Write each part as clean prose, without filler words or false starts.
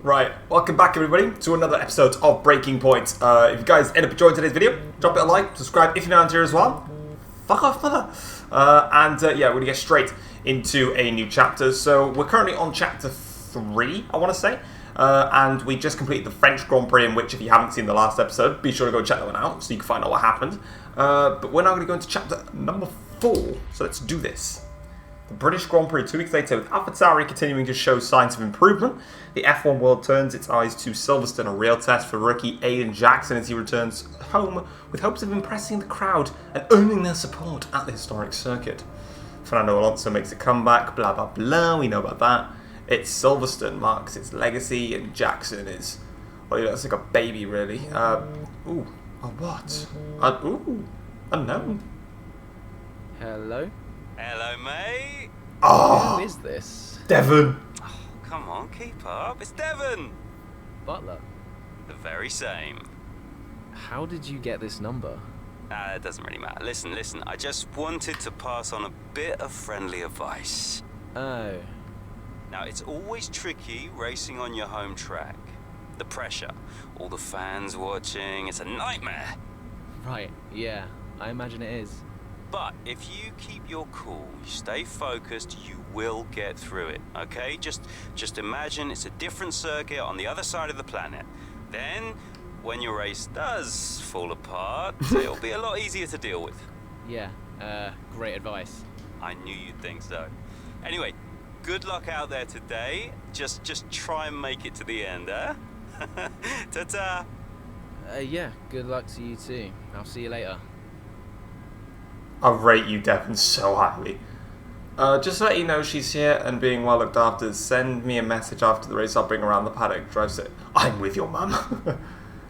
Right, welcome back everybody to another episode of Breaking Point. If you guys end up enjoying today's video, drop it a like, subscribe if you're not here as well. Fuck off, mother. Yeah, we're going to get straight into a new chapter. So we're currently on chapter 3, I want to say. And we just completed the French Grand Prix, in which if you haven't seen the last episode, be sure to go check that one out so you can find out what happened. But we're now going to go into chapter number 4, so let's do this. The British Grand Prix 2 weeks later, with AlphaTauri continuing to show signs of improvement. The F1 world turns its eyes to Silverstone, a real test for rookie Aiden Jackson as he returns home with hopes of impressing the crowd and earning their support at the historic circuit. Fernando Alonso makes a comeback, blah blah blah, we know about that. It's Silverstone marks its legacy and Jackson is, well, he looks like a baby really. Ooh, a what? Ooh, unknown. Hello? Hello, mate. Oh, Who is this? Devon. Oh, come on, keep up. It's Devon. Butler. The very same. How did you get this number? It doesn't really matter. Listen. I just wanted to pass on a bit of friendly advice. Oh. Now, it's always tricky racing on your home track. The pressure, all the fans watching, it's a nightmare. Right, yeah. I imagine it is. But if you keep your cool, you stay focused, you will get through it, okay? Just imagine it's a different circuit on the other side of the planet. Then, when your race does fall apart, it'll be a lot easier to deal with. Yeah, great advice. I knew you'd think so. Anyway, good luck out there today. Just try and make it to the end, huh? Ta-ta! Yeah, good luck to you too. I'll see you later. I rate you, Devon, so highly. Just to let you know she's here and being well looked after, send me a message after the race. I'll bring her around the paddock. Drive it. I'm with your mum.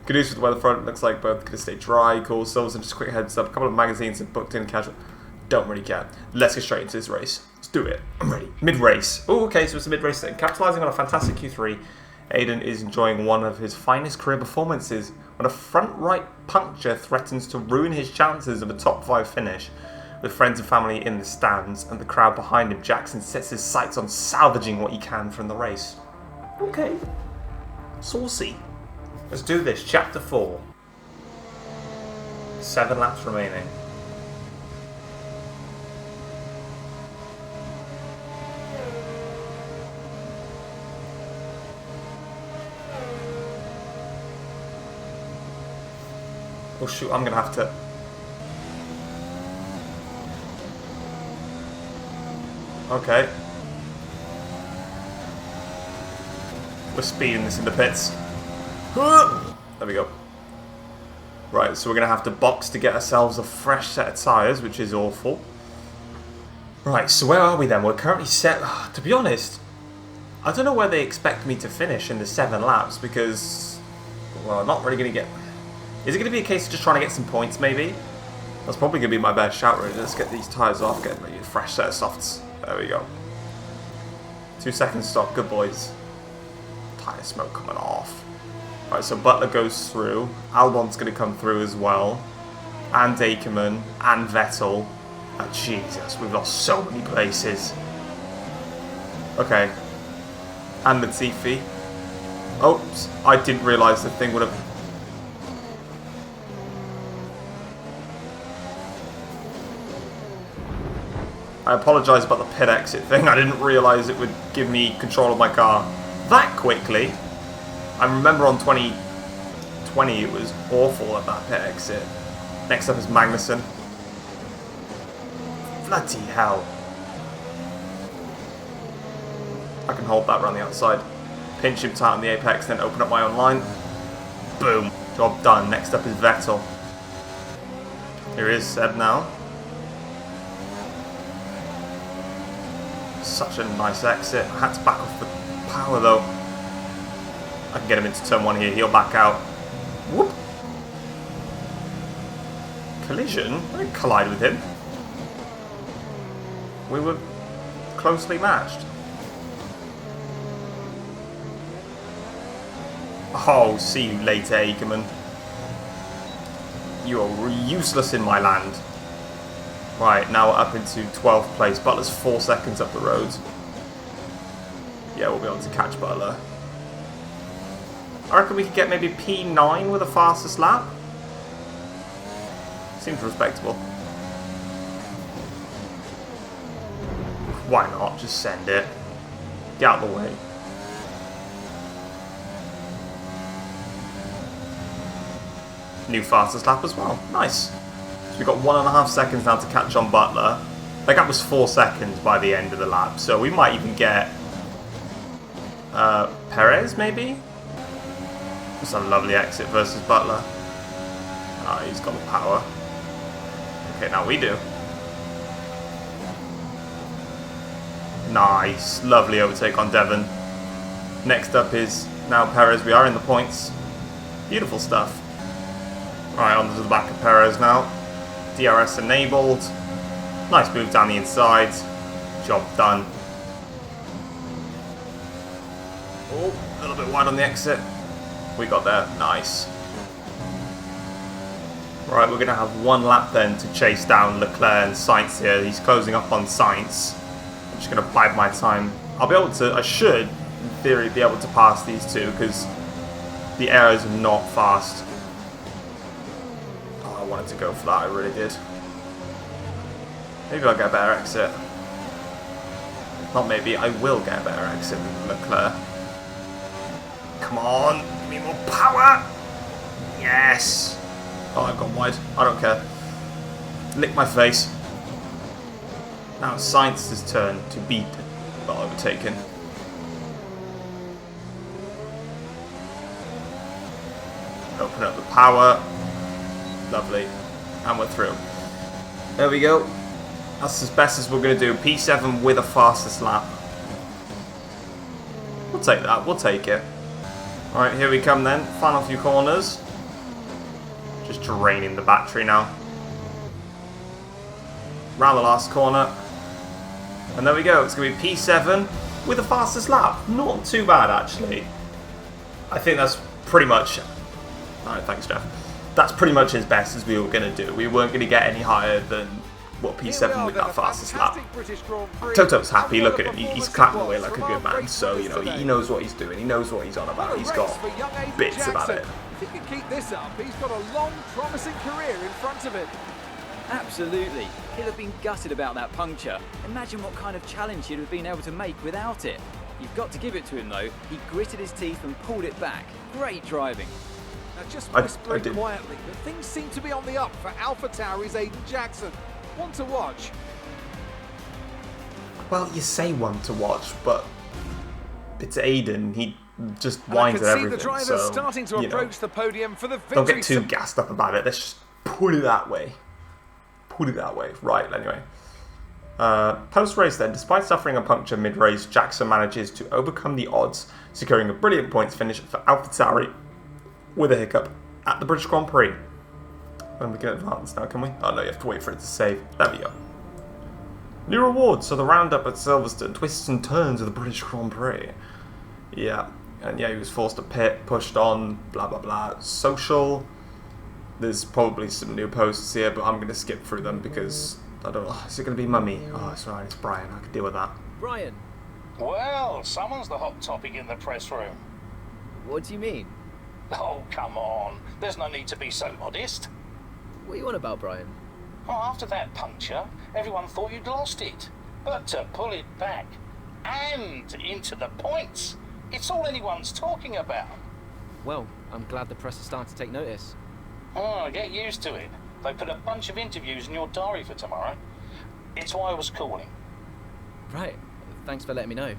Good news for the weather front. Looks like both going to stay dry, cool. Silverstone, just a quick heads up. A couple of magazines have booked in casual. Don't really care. Let's get straight into this race. Let's do it. I'm ready. Mid-race. Oh, okay, so it's a mid-race thing. Capitalising on a fantastic Q3, Aiden is enjoying one of his finest career performances when a front right puncture threatens to ruin his chances of a top 5 finish. With friends and family in the stands and the crowd behind him, Jackson sets his sights on salvaging what he can from the race. Okay. Saucy. Let's do this. Chapter 4. 7 laps remaining. Oh shoot, I'm going to have to... Okay. We're speeding this in the pits. There we go. Right, so we're going to have to box to get ourselves a fresh set of tyres, which is awful. Right, so where are we then? We're currently set... To be honest, I don't know where they expect me to finish in the 7 laps, because... Well, I'm not really going to get... Is it going to be a case of just trying to get some points, maybe? That's probably going to be my best shout, really. Let's get these tyres off, get maybe a fresh set of softs. There we go. 2 seconds stop. Good boys. Tyre smoke coming off. Right, so Butler goes through. Albon's going to come through as well. And Ackerman. And Vettel. Oh, Jesus, we've lost so many places. Okay. And Latifi. Oops. I didn't realise the thing would have... I apologise about the pit exit thing. I didn't realise it would give me control of my car that quickly. I remember on 2020 it was awful at that pit exit. Next up is Magnussen. Bloody hell. I can hold that around the outside. Pinch him tight on the apex, then open up my own line. Boom. Job done. Next up is Vettel. Here is Seb now. Such a nice exit. I had to back off the power though. I can get him into turn 1 here. He'll back out. Whoop. Collision? I didn't collide with him. We were closely matched. Oh, see you later, Ackerman. You are useless in my land. Right, now we're up into 12th place. Butler's 4 seconds up the road. Yeah, we'll be able to catch Butler. I reckon we could get maybe P9 with a fastest lap. Seems respectable. Why not? Just send it. Get out of the way. New fastest lap as well. Nice. So we've got 1.5 seconds now to catch on Butler. That gap was 4 seconds by the end of the lap, so we might even get Perez, maybe? It's a lovely exit versus Butler. Ah, he's got the power. Okay, now we do. Nice. Lovely overtake on Devon. Next up is now Perez. We are in the points. Beautiful stuff. Alright, on to the back of Perez now. DRS enabled. Nice move down the inside. Job done. Oh, a little bit wide on the exit. We got there. Nice. Right, we're going to have 1 lap then to chase down Leclerc and Sainz here. He's closing up on Sainz. I'm just going to bide my time. I'll be able to, I should, in theory, be able to pass these two because the areas are not fast. Oh, I wanted to go for that, I really did. Maybe I'll get a better exit. Not maybe, I will get a better exit than Leclerc. Come on, give me more power! Yes! Oh, I've gone wide. I don't care. Lick my face. Now it's Sainz's turn to beat, but overtaken. Open up the power. Lovely. And we're through. There we go. That's as best as we're going to do. P7 with a fastest lap. We'll take that. We'll take it. Alright, here we come then. Final few corners. Just draining the battery now. Round the last corner. And there we go. It's going to be P7 with the fastest lap. Not too bad, actually. I think that's pretty much... Alright, thanks, Jeff. That's pretty much as best as we were going to do. We weren't going to get any higher than, what, P7 with that fastest lap. Toto's happy. Look at him. He's clapping away like a good man. So, you know, he knows what he's doing. He knows what he's on about. He's got bits about it. If he can keep this up, he's got a long, promising career in front of him. Absolutely. He'll have been gutted about that puncture. Imagine what kind of challenge he'd have been able to make without it. You've got to give it to him, though. He gritted his teeth and pulled it back. Great driving. Now, just whispering quietly, but things seem to be on the up for AlphaTauri's Aiden Jackson. One to watch. Well, you say one to watch, but it's Aiden. He just whines at everything. The drivers so, starting to approach the podium for the victory. Don't get too gassed up about it. Let's just put it that way. Put it that way. Right, anyway. Post-race then, despite suffering a puncture mid-race, Jackson manages to overcome the odds, securing a brilliant points finish for AlphaTauri with a hiccup at the British Grand Prix. And we can advance now, can we? Oh no, you have to wait for it to save. There we go. New rewards, so the roundup at Silverstone, twists and turns of the British Grand Prix. Yeah, and yeah, he was forced to pit, pushed on, blah blah blah. Social. There's probably some new posts here, but I'm going to skip through them because I don't know. Is it going to be Mummy? Oh, it's alright, it's Brian. I can deal with that. Brian, Well, someone's the hot topic in the press room. what do you mean? Oh, come on. There's no need to be so modest. What are you on about, Brian? Well, after that puncture, everyone thought you'd lost it. But to pull it back and into the points, it's all anyone's talking about. Well, I'm glad the press is starting to take notice. Oh, get used to it. They put a bunch of interviews in your diary for tomorrow. It's why I was calling. Right, thanks for letting me know.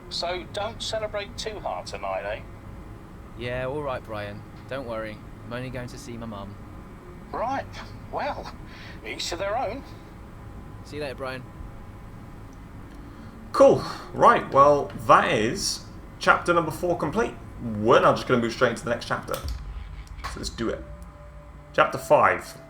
So don't celebrate too hard tonight, eh? Yeah, all right, Brian. Don't worry. I'm only going to see my mum. Right. Well, each to their own. See you later, Brian. Cool. Right, well, that is chapter number 4 complete. We're now just going to move straight into the next chapter. So let's do it. Chapter 5.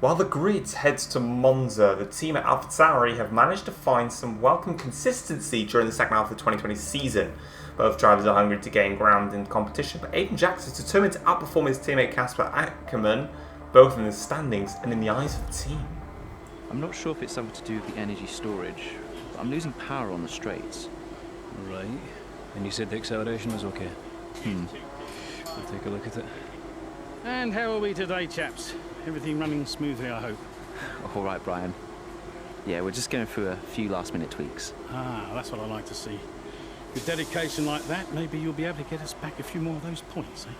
While the grid heads to Monza, the team at AlphaTauri have managed to find some welcome consistency during the second half of the 2020 season. Both drivers are hungry to gain ground in competition, but Aiden Jackson is determined to outperform his teammate Casper Ackermann, both in the standings and in the eyes of the team. I'm not sure if it's something to do with the energy storage, but I'm losing power on the straights. Right. And you said the acceleration was okay? We'll take a look at it. And how are we today, chaps? Everything running smoothly, I hope. All right, Brian. Yeah, we're just going through a few last-minute tweaks. Ah, that's what I like to see. With dedication like that, maybe you'll be able to get us back a few more of those points, eh?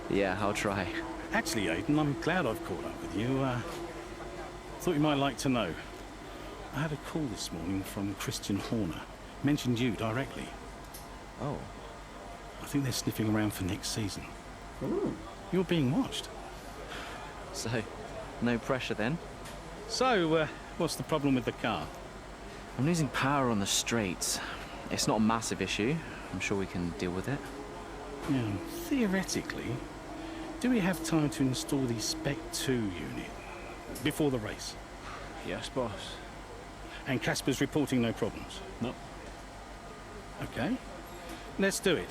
Yeah, I'll try. Actually, Aiden, I'm glad I've caught up with you. Thought you might like to know. I had a call this morning from Christian Horner. Mentioned you directly. Oh. I think they're sniffing around for next season. Ooh. You're being watched. So, no pressure then? So, what's the problem with the car? I'm losing power on the straights. It's not a massive issue. I'm sure we can deal with it. Yeah, theoretically, do we have time to install the Spec 2 unit before the race? Yes, boss. And Casper's reporting no problems? No. Okay. Let's do it.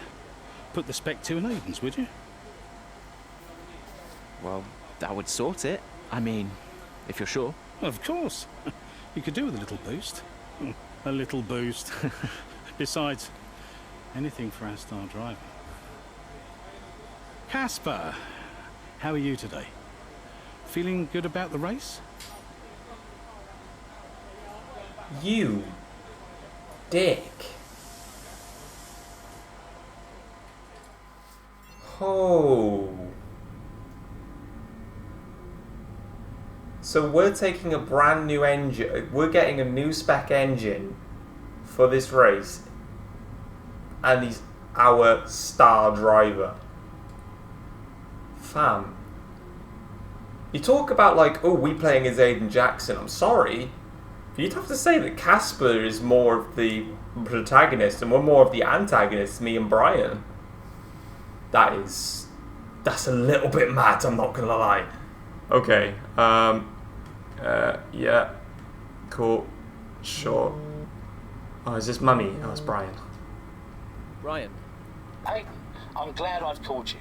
Put the Spec 2 in Aiden's, would you? Well, that would sort it. I mean, if you're sure. Of course. You could do with a little boost. A little boost. Besides, anything for our star driver. Casper, how are you today? Feeling good about the race? You dick. Oh. So we're taking a brand new engine. We're getting a new spec engine for this race. And he's our star driver. Fam. You talk about like, oh, we playing as Aiden Jackson. I'm sorry. You'd have to say that Casper is more of the protagonist and we're more of the antagonist, me and Brian. That's a little bit mad, I'm not gonna lie. Okay, yeah, cool, sure. Oh, is this Mummy? Oh, it's Brian. Brian. Hey, I'm glad I've called you.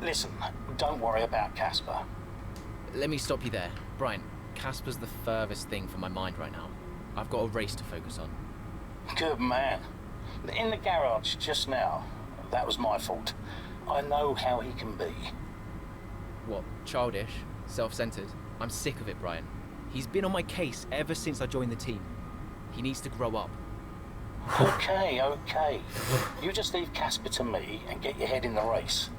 Listen, don't worry about Casper. Let me stop you there. Brian, Casper's the furthest thing from my mind right now. I've got a race to focus on. Good man. In the garage just now, that was my fault. I know how he can be. What, childish? Self-centered? I'm sick of it, Brian. He's been on my case ever since I joined the team. He needs to grow up. Okay. You just leave Casper to me and get your head in the race.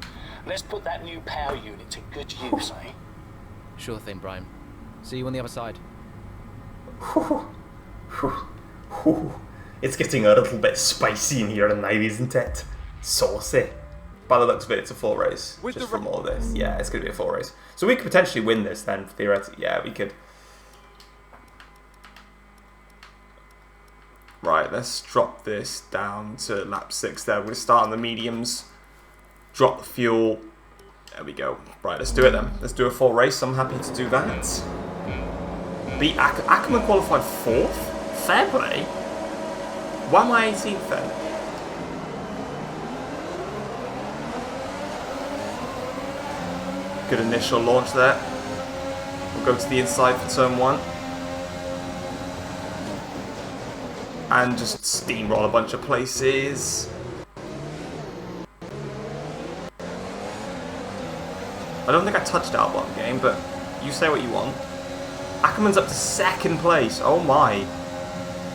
Let's put that new power unit to good use, eh? Sure thing, Brian. See you on the other side. It's getting a little bit spicy in here tonight, isn't it? Saucy. By the looks of it, it's a full race. With just the from all this. Yeah, it's going to be a full race. So we could potentially win this then, theoretically. Yeah, we could. Right, let's drop this down to lap 6 there. We'll start on the mediums. Drop the fuel. There we go. Right, let's do it then. Let's do a full race. I'm happy to do that. Beat Ackerman qualified 4th? Fair play. Why am I 18th then? Good initial launch there. We'll go to the inside for turn 1. And just steamroll a bunch of places. I don't think I touched Albon game, but you say what you want. Ackerman's up to 2nd place. Oh my.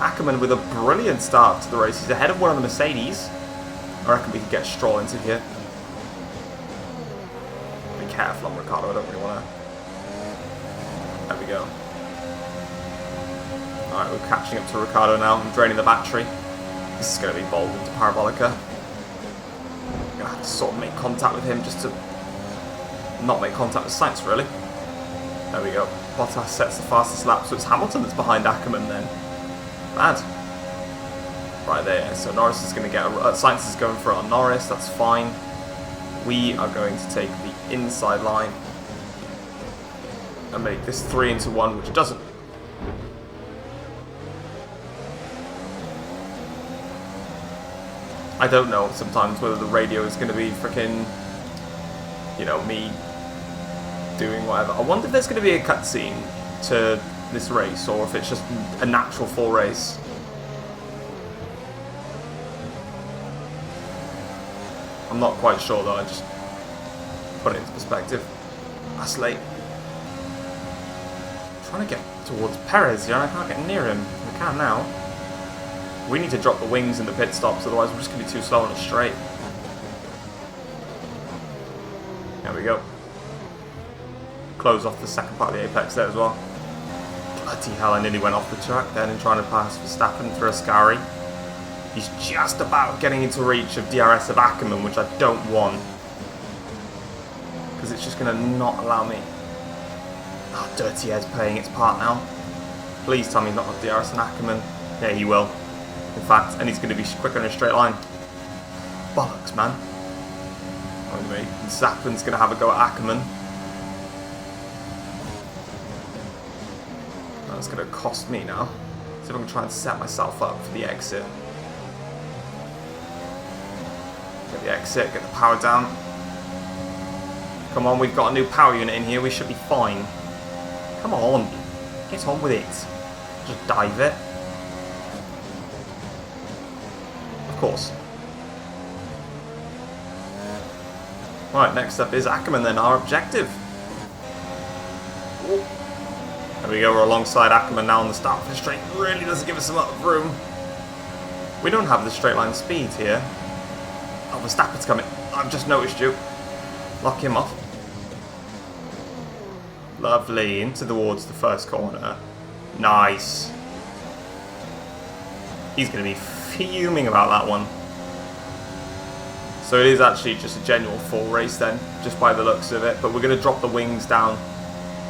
Ackerman with a brilliant start to the race. He's ahead of one of the Mercedes. I reckon we could get Stroll into here. Be careful on Ricciardo, I don't really want to. There we go. Alright, we're catching up to Ricciardo now. I'm draining the battery. This is going to be bold into Parabolica. I'm going to have to sort of make contact with him just to not make contact with Sainz, really. There we go. Bottas sets the fastest lap, so it's Hamilton that's behind Ackerman then. Bad. Right there, so Norris is going to get Sainz is going for it on Norris, that's fine. We are going to take the inside line and make this 3 into 1, which doesn't. I don't know sometimes whether the radio is going to be freaking, you know, me doing whatever. I wonder if there's going to be a cutscene to this race or if it's just a natural full race. I'm not quite sure though, I just put it into perspective. That's late. I'm trying to get towards Perez here, I can't get near him. We can now. We need to drop the wings in the pit stops, otherwise we're just going to be too slow on a straight. There we go. Close off the second part of the apex there as well. Bloody hell, I nearly went off the track then in trying to pass Verstappen through a Ascari. He's just about getting into reach of DRS of Ackerman, which I don't want. Because it's just going to not allow me. Oh, Dirty Ed's playing its part now. Please tell me he's not got DRS and Ackerman. Yeah, he will. In fact, and he's going to be quicker in a straight line. Bollocks, man. Anyway, Zappen's going to have a go at Ackerman. That's going to cost me now. See if I can try and set myself up for the exit. Get the exit, get the power down. Come on, we've got a new power unit in here, we should be fine. Come on, get on with it. Just dive it. Of course. Right, next up is Ackerman then, our objective. Ooh. There we go, we're alongside Ackerman now on the start of the straight. Really doesn't give us a lot of room. We don't have the straight line speed here. Oh, Verstappen's coming. I've just noticed you. Lock him off. Lovely, into towards the first corner. Nice. He's going to be fuming about that one. So it is actually just a genuine full race then, just by the looks of it. But we're going to drop the wings down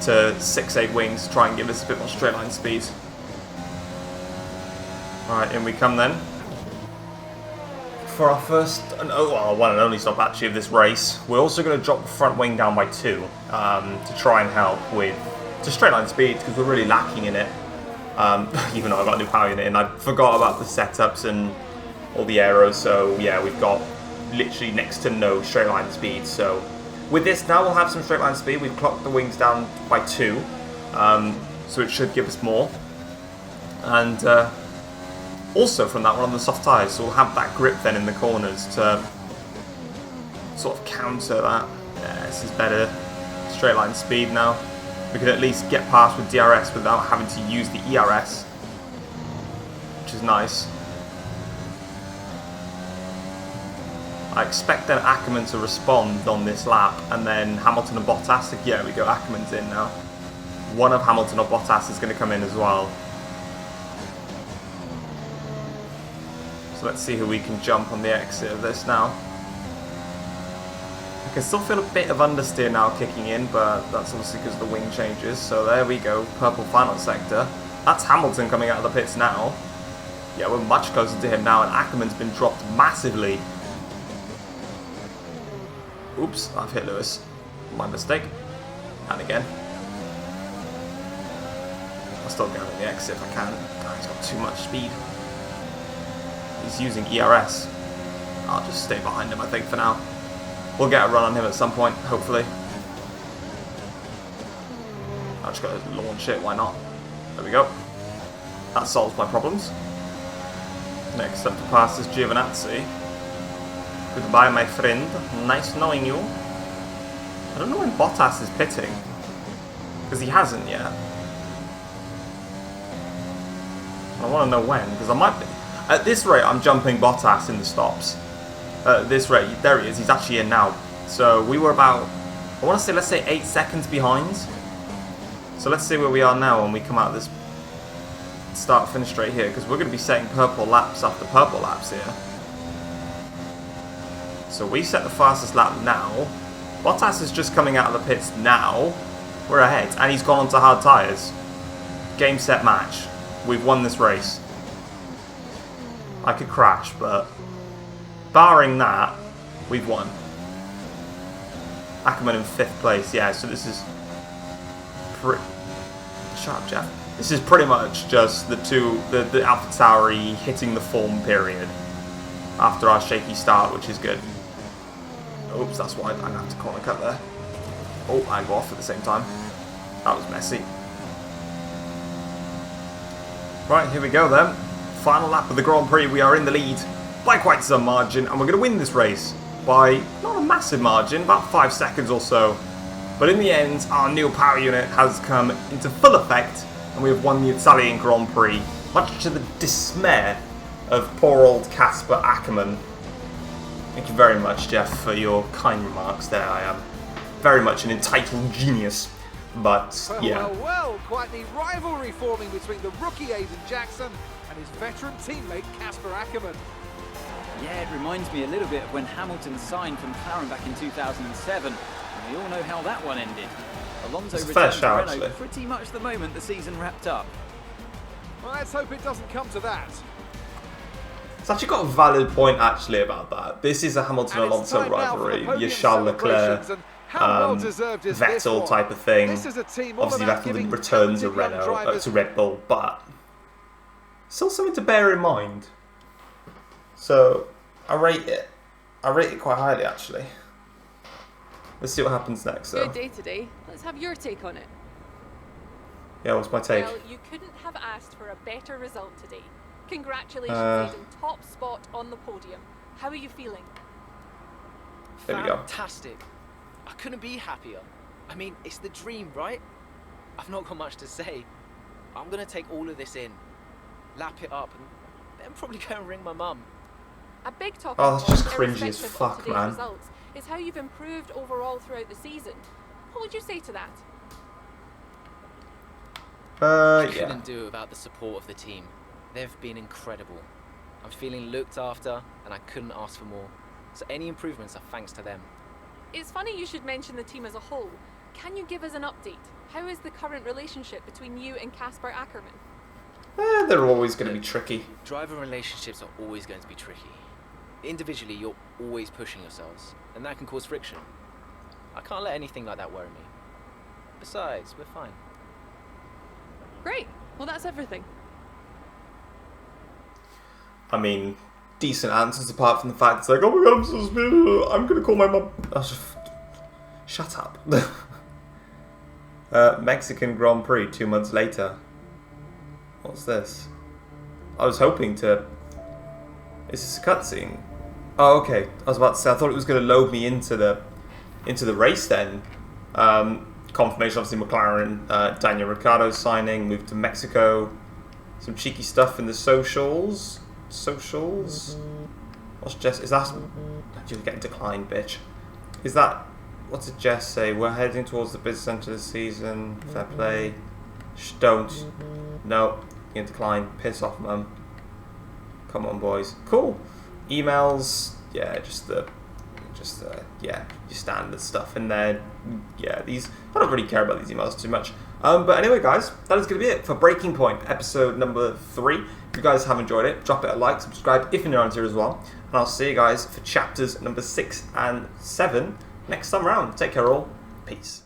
to 6-8 wings to try and give us a bit more straight line speed. Right, in we come then. For our first, one and only stop actually of this race, we're also going to drop the front wing down by 2 to try and help with straight line speed because we're really lacking in it. Even though I've got a new power unit in, I forgot about the setups and all the aeros. So yeah, we've got literally next to no straight line speed. So with this now, we'll have some straight line speed. We've clocked the wings down by 2, so it should give us more. And also from that, we're on the soft tyres, so we'll have that grip then in the corners to sort of counter that. Yeah, this is better straight line speed now. We can at least get past with DRS without having to use the ERS, which is nice. I expect then Ackerman to respond on this lap, and then Hamilton and Bottas. Yeah, we go, Ackerman's in now. One of Hamilton or Bottas is going to come in as well. So let's see who we can jump on the exit of this now. I can still feel a bit of understeer now kicking in, but that's obviously because of the wing changes. So there we go, purple final sector. That's Hamilton coming out of the pits now. Yeah, we're much closer to him now, and Ackerman's been dropped massively. Oops, I've hit Lewis. My mistake. And again. I'll still go on the exit if I can. Oh, he's got too much speed. He's using ERS. I'll just stay behind him, I think, for now. We'll get a run on him at some point, hopefully. I'll just go launch it, why not? There we go. That solves my problems. Next up to pass is Giovinazzi. Goodbye, my friend. Nice knowing you. I don't know when Bottas is pitting. Because he hasn't yet. I want to know when, because I might be. At this rate, I'm jumping Bottas in the stops. At this rate, there he is. He's actually in now. So we were about, I want to say, let's say 8 seconds behind. So let's see where we are now when we come out of this start-finish straight here, because we're going to be setting purple laps after purple laps here. So we set the fastest lap now. Bottas is just coming out of the pits now. We're ahead, and he's gone onto hard tyres. Game, set, match. We've won this race. I could crash, but barring that, we've won. Ackerman in 5th place, yeah, so this is shut up, Jeff. This is pretty much just the AlphaTauri hitting the form period after our shaky start, which is good. Oops, that's why I'm going to have to corner cut there. Oh, I go off at the same time. That was messy. Right, here we go then. Final lap of the Grand Prix. We are in the lead by quite some margin, and we're going to win this race by not a massive margin, about 5 seconds or so. But in the end, our new power unit has come into full effect, and we have won the Italian Grand Prix, much to the dismay of poor old Casper Ackermann. Thank you very much, Jeff, for your kind remarks there. I am very much an entitled genius. But, yeah. Well, quite the rivalry forming between the rookie Aiden Jackson and his veteran teammate Casper Ackermann. Yeah, it reminds me a little bit of when Hamilton signed from McLaren back in 2007. And we all know how that one ended. Alonso returned to Renault pretty much the moment the season wrapped up. Well, let's hope it doesn't come to that. It's actually got a valid point, actually, about that. This is a Hamilton-Alonso rivalry. Your Charles Leclerc, Vettel type of thing. Obviously, Vettel returns a Renault to Red Bull, but still something to bear in mind. So, I rate it. I rate it quite highly, actually. Let's see what happens next, though. Good day today. Let's have your take on it. Yeah, what's my take? Well, you couldn't have asked for a better result today. Congratulations, Aiden. Top spot on the podium. How are you feeling? There we go. Fantastic. I couldn't be happier. I mean, it's the dream, right? I've not got much to say. I'm going to take all of this in, lap it up, and then probably go and ring my mum. A big topic that's just cringy as fuck, man. Results is how you've improved overall throughout the season. What would you say to that? I couldn't do without the support of the team. They've been incredible. I'm feeling looked after, and I couldn't ask for more. So any improvements are thanks to them. It's funny you should mention the team as a whole. Can you give us an update? How is the current relationship between you and Casper Ackermann? They're always going to be tricky. Driver relationships are always going to be tricky. Individually, you're always pushing yourselves, and that can cause friction. I can't let anything like that worry me. Besides, we're fine. Great. Well, that's everything. I mean, decent answers apart from the fact it's like, oh my god, I'm so scared. I'm going to call my mum. Shut up. Mexican Grand Prix 2 months later. What's this? I was hoping to... Is this a cutscene? Oh, okay. I was about to say, I thought it was going to load me into the race then. Confirmation, obviously, McLaren, Daniel Ricciardo signing, moved to Mexico. Some cheeky stuff in the socials. What's Jess? Is that... You're getting declined, bitch. Is that... What did Jess say? We're heading towards the business centre this season. Fair play. Don't. No. You're declined. Piss off, mum. Come on, boys. Cool. Emails. Yeah, yeah, your standard stuff in there. Yeah, these... I don't really care about these emails too much. But anyway, guys, that is going to be it for Breaking Point, episode number 3. If you guys have enjoyed it, drop it a like, subscribe if you're new here as well. And I'll see you guys for chapters number 6 and 7 next time around. Take care all. Peace.